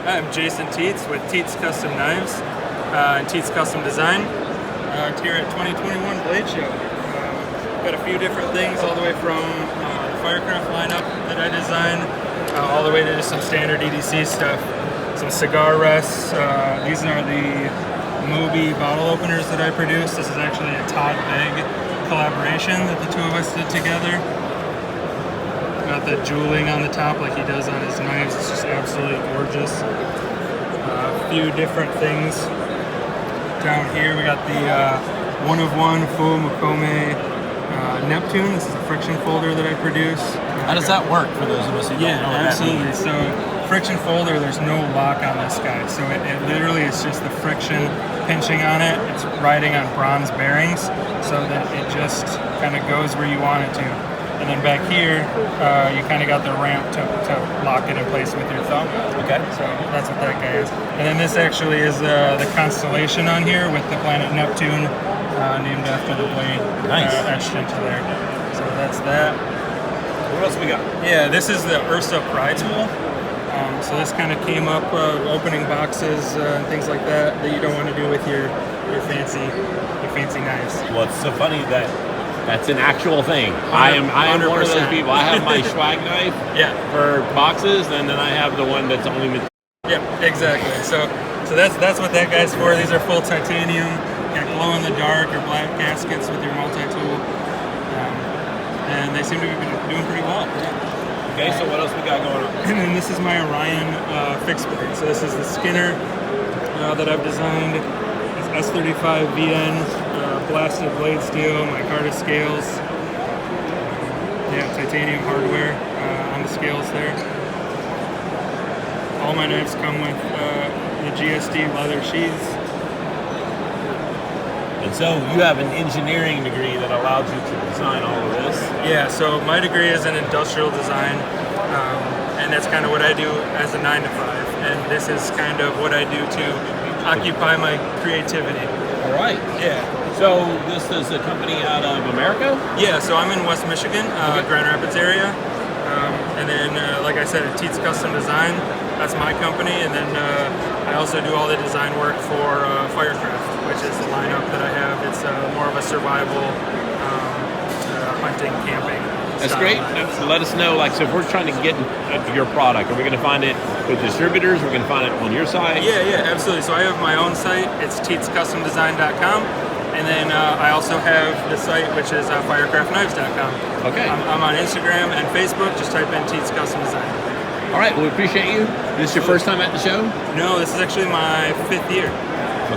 I'm Jason Tietz with Tietz Custom Knives and Tietz Custom Design here at 2021 Blade Show. Got a few different things, all the way from the Firecraft lineup that I designed, all the way to just some standard EDC stuff. Some cigar rests. These are the Moby bottle openers that I produced. This is actually a Todd Begg collaboration that the two of us did together. Got the jeweling on the top like he does on his knives. It's just absolutely gorgeous. A few different things down here. We got the one of one Faux Mokome Neptune. This is a friction folder that I produce. How does that work for those of us who don't know what absolutely. that means? So friction folder, there's no lock on this guy. So it literally is just the friction pinching on it. It's riding on bronze bearings so that it just kind of goes where you want it to. And then back here, you kind of got the ramp to lock it in place with your thumb. Okay. So that's what that guy is. And then this actually is the constellation on here with the planet Neptune named after the blade etched into there. So that's that. What else we got? Yeah, this is the Ursa pridespool. So this kind of came up opening boxes and things like that you don't want to do with your fancy knives. Well, it's so funny that that's an actual thing. I am one of those people. I have my swag knife for boxes, and then I have the one that's only material. Yeah, exactly. So that's what that guy's for. These are full titanium, got glow in the dark or black gaskets with your multi-tool, and they seem to be doing pretty well. Okay, so what else we got going on? And then this is my Orion fixed blade. So this is the Skinner that I've designed. It's S35 VN. Blasted blade steel, micarta scales, titanium hardware on the scales there. All my knives come with the GSD leather sheaths. And so you have an engineering degree that allowed you to design all of this? Yeah, so my degree is in industrial design, and that's kind of what I do as a 9 to 5. And this is kind of what I do to occupy my creativity. All right. Yeah. So this is a company out of America? Yeah, so I'm in West Michigan, Grand Rapids area. And then, like I said, at Tietz Custom Design, that's my company. And then I also do all the design work for Firecraft, which is the lineup that I have. It's more of a survival, hunting, camping. That's great. So let us know, so if we're trying to get your product, are we going to find it with distributors? We're going to find it on your site? Yeah, absolutely. So I have my own site. It's tietzcustomdesign.com. And then I also have the site, which is firecraftknives.com. Okay. I'm on Instagram and Facebook. Just type in Tietz Custom Design. All right. Well, we appreciate you. This is your first time at the show? No, this is actually my 5th year.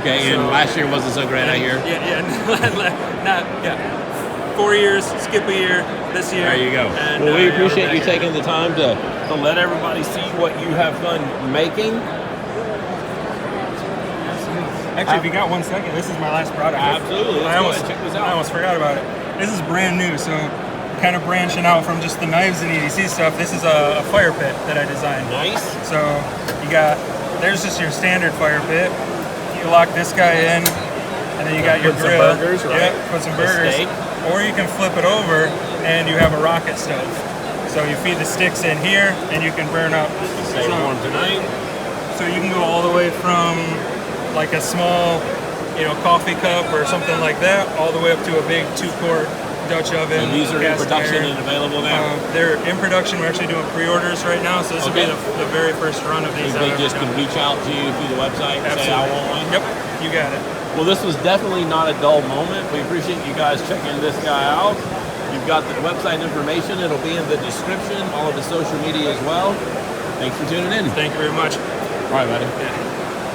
Okay. And last year wasn't so great, I hear. Yeah. 4 years, skip a year, this year. There you go. And, well, we appreciate you taking the time to let everybody see what you have fun making. Actually, if you got 1 second, this is my last product. Absolutely. I almost forgot about it. This is brand new, so kind of branching out from just the knives and EDC stuff. This is a fire pit that I designed. Nice. So there's just your standard fire pit. You lock this guy in, and then you got your grill. Some burgers, right? Yeah, put some burgers. Or you can flip it over, and you have a rocket stove. So you feed the sticks in here, and you can burn up. Stay warm tonight. So you can go all the way from like a small, coffee cup or something like that, all the way up to a big 2-quart Dutch oven. And these are in production and available now? They're in production. We're actually doing pre-orders right now, so this will be the very first run of these. They just can reach out to you through the website and say, I want one? Yep, you got it. Well, this was definitely not a dull moment. We appreciate you guys checking this guy out. You've got the website information. It'll be in the description, all of the social media as well. Thanks for tuning in. Thank you very much. All right, buddy. Yeah.